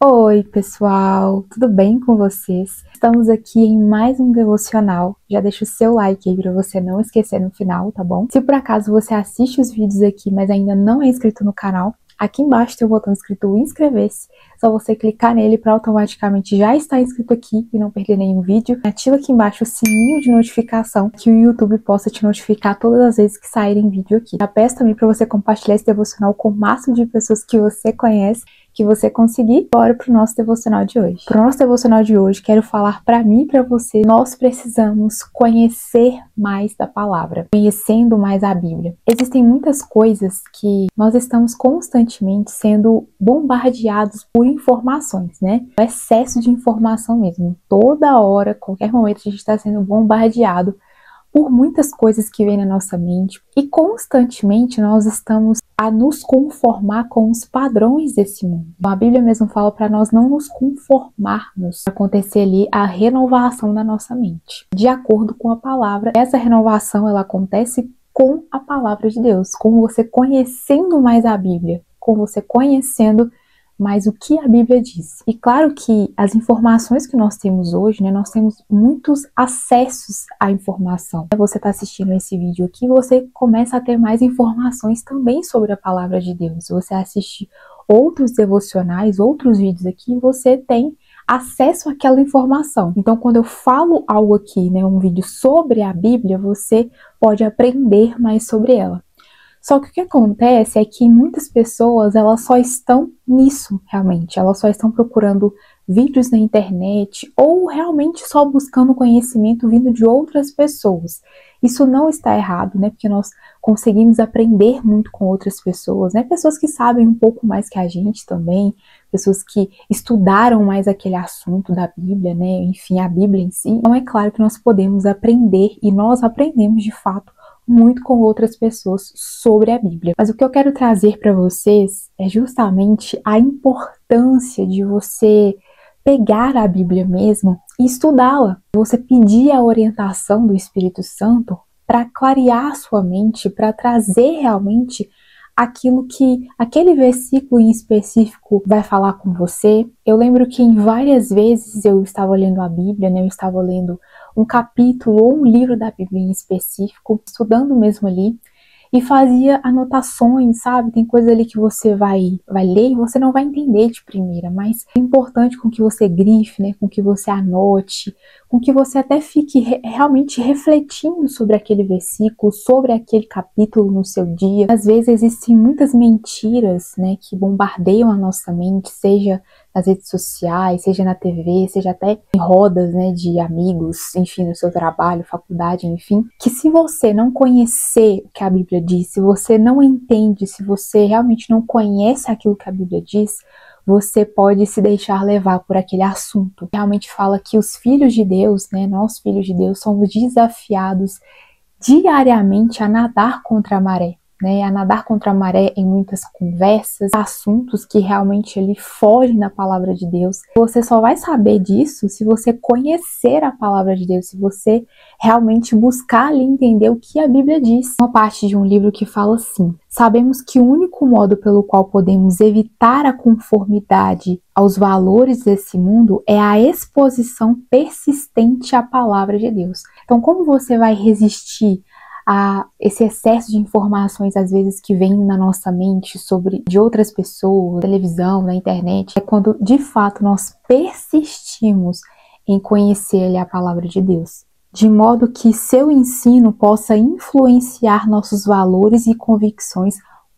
Oi, pessoal, tudo bem com vocês? Estamos aqui em mais um devocional. Já deixa o seu like aí para você não esquecer no final, tá bom? Se por acaso você assiste os vídeos aqui, mas ainda não é inscrito no canal, aqui embaixo tem o botão escrito inscrever-se. Só você clicar nele para automaticamente já estar inscrito aqui e não perder nenhum vídeo. Ativa aqui embaixo o sininho de notificação que o YouTube possa te notificar todas as vezes que saírem vídeo aqui. Já peço também para você compartilhar esse devocional com o máximo de pessoas que você conhece, que você conseguir. Bora pro nosso devocional de hoje. Pro nosso devocional de hoje, quero falar para mim e para você, nós precisamos conhecer mais da palavra, conhecendo mais a Bíblia. Existem muitas coisas que nós estamos constantemente sendo bombardeados por informações, né? O excesso de informação mesmo. Toda hora, qualquer momento, a gente está sendo bombardeado por muitas coisas que vêm na nossa mente e constantemente nós estamos a nos conformar com os padrões desse mundo. A Bíblia mesmo fala para nós não nos conformarmos, para acontecer ali a renovação da nossa mente. De acordo com a palavra, essa renovação ela acontece com a palavra de Deus, com você conhecendo mais a Bíblia, com você conhecendo mais o que a Bíblia diz. E claro que as informações que nós temos hoje, né, nós temos muitos acessos à informação. Você está assistindo esse vídeo aqui, você começa a ter mais informações também sobre a palavra de Deus. Você assiste outros devocionais, outros vídeos aqui, você tem acesso àquela informação. Então, quando eu falo algo aqui, né, um vídeo sobre a Bíblia, você pode aprender mais sobre ela. Só que o que acontece é que muitas pessoas, elas só estão nisso, realmente. Elas só estão procurando vídeos na internet ou realmente só buscando conhecimento vindo de outras pessoas. Isso não está errado, né? Porque nós conseguimos aprender muito com outras pessoas, né? Pessoas que sabem um pouco mais que a gente também, pessoas que estudaram mais aquele assunto da Bíblia, né? Enfim, a Bíblia em si. Então é claro que nós podemos aprender e nós aprendemos de fato muito com outras pessoas sobre a Bíblia. Mas o que eu quero trazer para vocês é justamente a importância de você pegar a Bíblia mesmo e estudá-la. Você pedir a orientação do Espírito Santo para clarear sua mente, para trazer realmente aquilo que aquele versículo em específico vai falar com você. Eu lembro que em várias vezes eu estava lendo a Bíblia, né? Eu estava lendo um capítulo ou um livro da Bíblia em específico, estudando mesmo ali, e fazia anotações, sabe? Tem coisa ali que você vai ler e você não vai entender de primeira, mas é importante com que você grife, né? Com que você anote, com que você até fique realmente refletindo sobre aquele versículo, sobre aquele capítulo no seu dia. Às vezes existem muitas mentiras, né? Que bombardeiam a nossa mente, seja nas redes sociais, seja na TV, seja até em rodas, né, de amigos, enfim, no seu trabalho, faculdade, enfim, que se você não conhecer o que a Bíblia diz, se você não entende, se você realmente não conhece aquilo que a Bíblia diz, você pode se deixar levar por aquele assunto. Realmente fala que os filhos de Deus, né, nós filhos de Deus, somos desafiados diariamente a nadar contra a maré. Né, a nadar contra a maré em muitas conversas, assuntos que realmente ele fogem da palavra de Deus. Você só vai saber disso se você conhecer a palavra de Deus, se você realmente buscar ali entender o que a Bíblia diz. Uma parte de um livro que fala assim: sabemos que o único modo pelo qual podemos evitar a conformidade aos valores desse mundo é a exposição persistente à palavra de Deus. Então, como você vai resistir a esse excesso de informações, às vezes, que vem na nossa mente sobre de outras pessoas, televisão, na internet? É quando, de fato, nós persistimos em conhecer a palavra de Deus, de modo que seu ensino possa influenciar nossos valores e convicções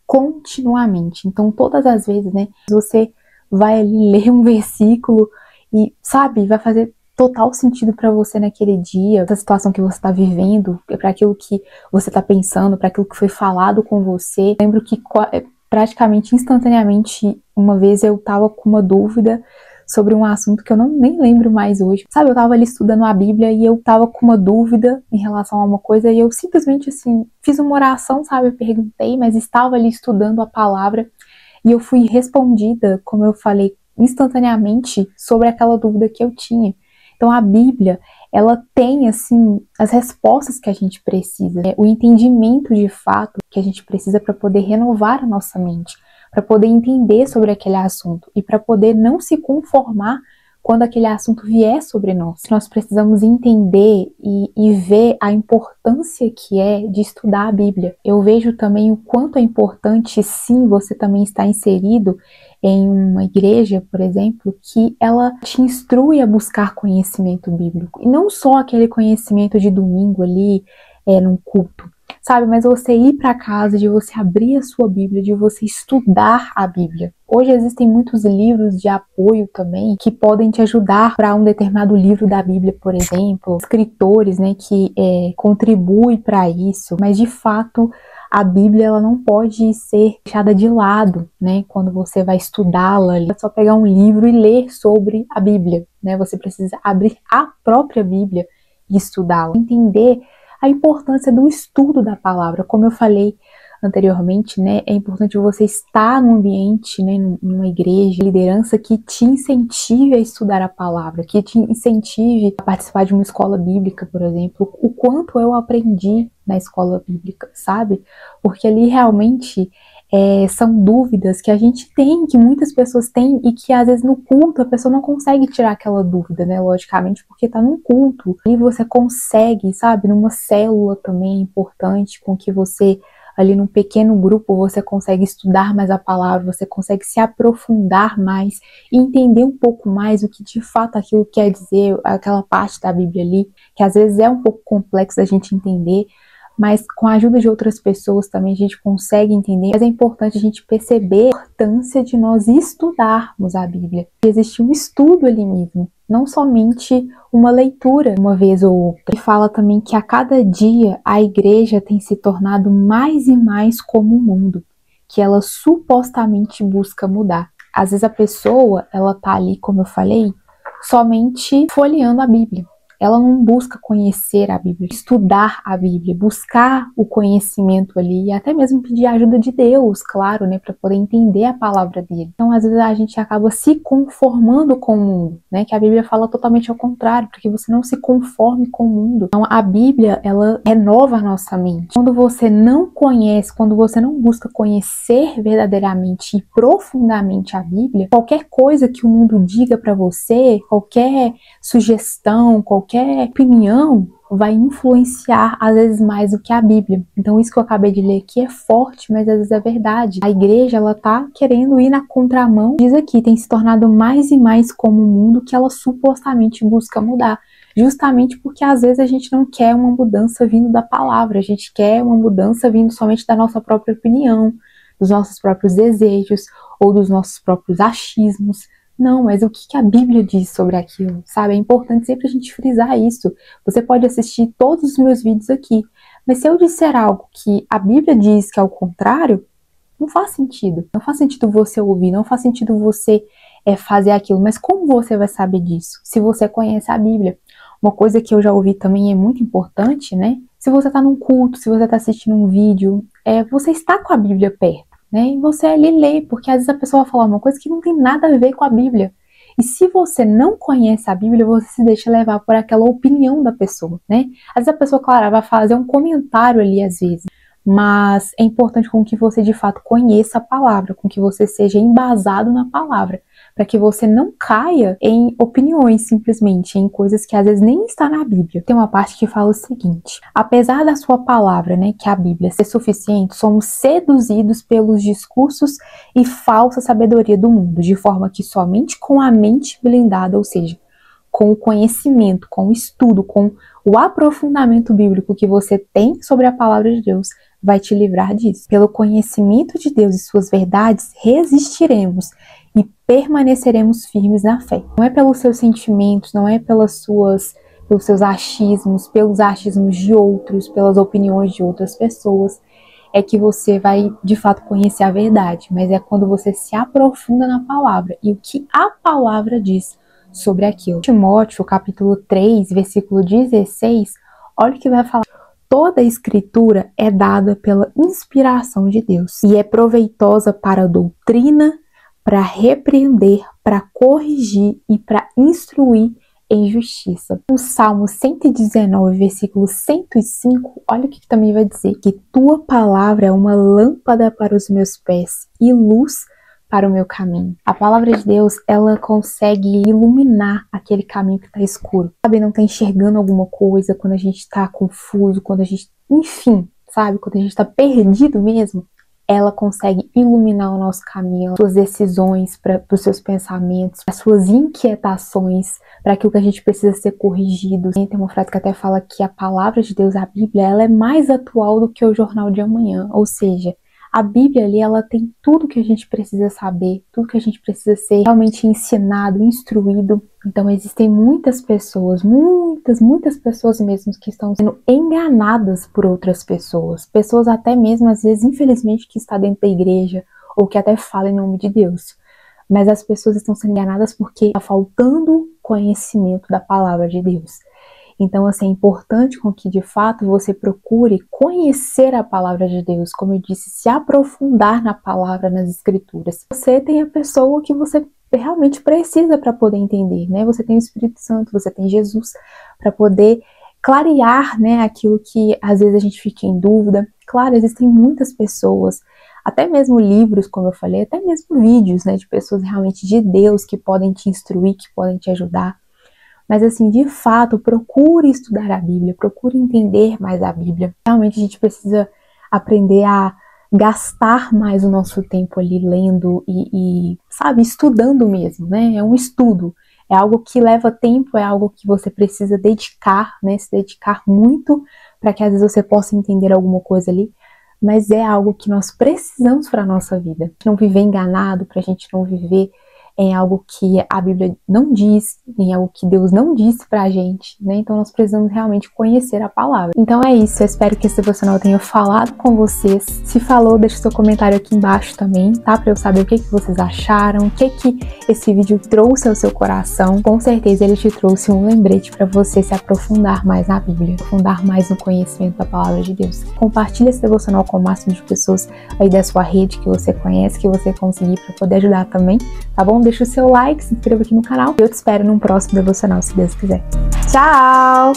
continuamente. Então, todas as vezes, né, você vai ali ler um versículo e, sabe, vai fazer total sentido para você naquele dia, essa situação que você está vivendo, para aquilo que você está pensando, para aquilo que foi falado com você. Eu lembro que praticamente instantaneamente, uma vez eu estava com uma dúvida sobre um assunto que eu nem lembro mais hoje. Sabe, eu estava ali estudando a Bíblia e eu estava com uma dúvida em relação a uma coisa e eu simplesmente, assim, fiz uma oração, sabe, eu perguntei, mas estava ali estudando a palavra e eu fui respondida, como eu falei, instantaneamente sobre aquela dúvida que eu tinha. Então a Bíblia, ela tem, assim, as respostas que a gente precisa, né? O entendimento de fato que a gente precisa para poder renovar a nossa mente, para poder entender sobre aquele assunto e para poder não se conformar quando aquele assunto vier sobre nós. Nós precisamos entender e ver a importância que é de estudar a Bíblia. Eu vejo também o quanto é importante, sim, você também estar inserido em uma igreja, por exemplo, que ela te instrui a buscar conhecimento bíblico. E não só aquele conhecimento de domingo ali, num culto, sabe? Mas você ir para casa, de você abrir a sua Bíblia, de você estudar a Bíblia. Hoje existem muitos livros de apoio também que podem te ajudar para um determinado livro da Bíblia, por exemplo. Escritores, né, que contribuem para isso. Mas de fato, a Bíblia ela não pode ser deixada de lado, né? Quando você vai estudá-la, é só pegar um livro e ler sobre a Bíblia, né? Você precisa abrir a própria Bíblia e estudá-la, entender a importância do estudo da palavra. Como eu falei anteriormente, né, é importante você estar num ambiente, né, numa igreja, liderança que te incentive a estudar a palavra, que te incentive a participar de uma escola bíblica, por exemplo. O quanto eu aprendi na escola bíblica, sabe? Porque ali realmente são dúvidas que a gente tem, que muitas pessoas têm e que às vezes no culto a pessoa não consegue tirar aquela dúvida, né? Logicamente, porque tá num culto. E você consegue, sabe? Numa célula também é importante, com que você, ali num pequeno grupo, você consegue estudar mais a palavra, você consegue se aprofundar mais e entender um pouco mais o que de fato aquilo quer dizer, aquela parte da Bíblia ali, que às vezes é um pouco complexo da gente entender, mas com a ajuda de outras pessoas também a gente consegue entender. Mas é importante a gente perceber a importância de nós estudarmos a Bíblia. Existe um estudo ali mesmo, não somente uma leitura uma vez ou outra. E fala também que a cada dia a igreja tem se tornado mais e mais como o mundo, que ela supostamente busca mudar. Às vezes a pessoa, ela tá ali, como eu falei, somente folheando a Bíblia. Ela não busca conhecer a Bíblia, estudar a Bíblia, buscar o conhecimento ali e até mesmo pedir a ajuda de Deus, claro, né, para poder entender a palavra dele. Então, às vezes a gente acaba se conformando com o mundo, né, que a Bíblia fala totalmente ao contrário, porque você não se conforme com o mundo. Então, a Bíblia, ela renova a nossa mente. Quando você não conhece, quando você não busca conhecer verdadeiramente e profundamente a Bíblia, qualquer coisa que o mundo diga para você, qualquer sugestão, qualquer opinião vai influenciar às vezes mais do que a Bíblia. Então isso que eu acabei de ler aqui é forte, mas às vezes é verdade. A igreja, ela tá querendo ir na contramão. Diz aqui, tem se tornado mais e mais como o mundo que ela supostamente busca mudar. Justamente porque às vezes a gente não quer uma mudança vindo da palavra, a gente quer uma mudança vindo somente da nossa própria opinião, dos nossos próprios desejos ou dos nossos próprios achismos. Não, mas o que a Bíblia diz sobre aquilo, sabe? É importante sempre a gente frisar isso. Você pode assistir todos os meus vídeos aqui, mas se eu disser algo que a Bíblia diz que é o contrário, não faz sentido. Não faz sentido você ouvir, não faz sentido você fazer aquilo. Mas como você vai saber disso? Se você conhece a Bíblia. Uma coisa que eu já ouvi também é muito importante, né? Se você está num culto, se você está assistindo um vídeo, você está com a Bíblia perto. Né? E você ali lê, porque às vezes a pessoa vai falar uma coisa que não tem nada a ver com a Bíblia. E se você não conhece a Bíblia, você se deixa levar por aquela opinião da pessoa, né? Às vezes a pessoa, claro, vai fazer um comentário ali às vezes, mas é importante com que você de fato conheça a palavra, com que você seja embasado na palavra, para que você não caia em opiniões simplesmente, em coisas que às vezes nem está na Bíblia. Tem uma parte que fala o seguinte: apesar da sua palavra, né, que é a Bíblia, ser suficiente, somos seduzidos pelos discursos e falsa sabedoria do mundo, de forma que somente com a mente blindada, ou seja, com o conhecimento, com o estudo, com o aprofundamento bíblico que você tem sobre a palavra de Deus, vai te livrar disso. Pelo conhecimento de Deus e suas verdades, resistiremos e permaneceremos firmes na fé. Não é pelos seus sentimentos, não é pelos seus achismos, pelos achismos de outros, pelas opiniões de outras pessoas, é que você vai de fato conhecer a verdade, mas é quando você se aprofunda na palavra e o que a palavra diz sobre aquilo. Timóteo, capítulo 3, versículo 16, olha o que vai falar. Toda a escritura é dada pela inspiração de Deus e é proveitosa para a doutrina, para repreender, para corrigir e para instruir em justiça. O Salmo 119, versículo 105, olha o que também vai dizer, que tua palavra é uma lâmpada para os meus pés e luz para o meu caminho. A palavra de Deus, ela consegue iluminar aquele caminho que está escuro. Sabe, não está enxergando alguma coisa, quando a gente está confuso, quando a gente, enfim, sabe, quando a gente está perdido mesmo, ela consegue iluminar o nosso caminho, suas decisões, para os seus pensamentos, as suas inquietações, para aquilo que a gente precisa ser corrigido. Tem uma frase que até fala que a palavra de Deus, a Bíblia, ela é mais atual do que o jornal de amanhã, ou seja, a Bíblia ali, ela tem tudo que a gente precisa saber, tudo que a gente precisa ser realmente ensinado, instruído. Então existem muitas pessoas, muitas pessoas mesmo que estão sendo enganadas por outras pessoas. Pessoas até mesmo, às vezes, infelizmente, que está dentro da igreja ou que até falam em nome de Deus. Mas as pessoas estão sendo enganadas porque está faltando conhecimento da palavra de Deus. Então, assim, é importante com que, de fato, você procure conhecer a palavra de Deus, como eu disse, se aprofundar na palavra, nas escrituras. Você tem a pessoa que você realmente precisa para poder entender, né? Você tem o Espírito Santo, você tem Jesus para poder clarear, né, aquilo que às vezes a gente fica em dúvida. Claro, existem muitas pessoas, até mesmo livros, como eu falei, até mesmo vídeos, né, de pessoas realmente de Deus que podem te instruir, que podem te ajudar. Mas assim, de fato, procure estudar a Bíblia, procure entender mais a Bíblia. Realmente a gente precisa aprender a gastar mais o nosso tempo ali lendo e sabe, estudando mesmo, né? É um estudo, é algo que leva tempo, é algo que você precisa dedicar, né? Se dedicar muito para que às vezes você possa entender alguma coisa ali, mas é algo que nós precisamos para a nossa vida. Não viver enganado, para a gente não viver em algo que a Bíblia não diz, em algo que Deus não disse pra gente, né? Então nós precisamos realmente conhecer a palavra. Então é isso, eu espero que esse devocional tenha falado com vocês. Se falou, deixe seu comentário aqui embaixo também, tá? Pra eu saber o que vocês acharam, o que esse vídeo trouxe ao seu coração. Com certeza ele te trouxe um lembrete pra você se aprofundar mais na Bíblia, aprofundar mais no conhecimento da palavra de Deus. Compartilhe esse devocional com o máximo de pessoas aí da sua rede que você conhece, que você conseguir, pra poder ajudar também, tá bom? Deixa o seu like, se inscreva aqui no canal e eu te espero num próximo devocional, se Deus quiser. Tchau!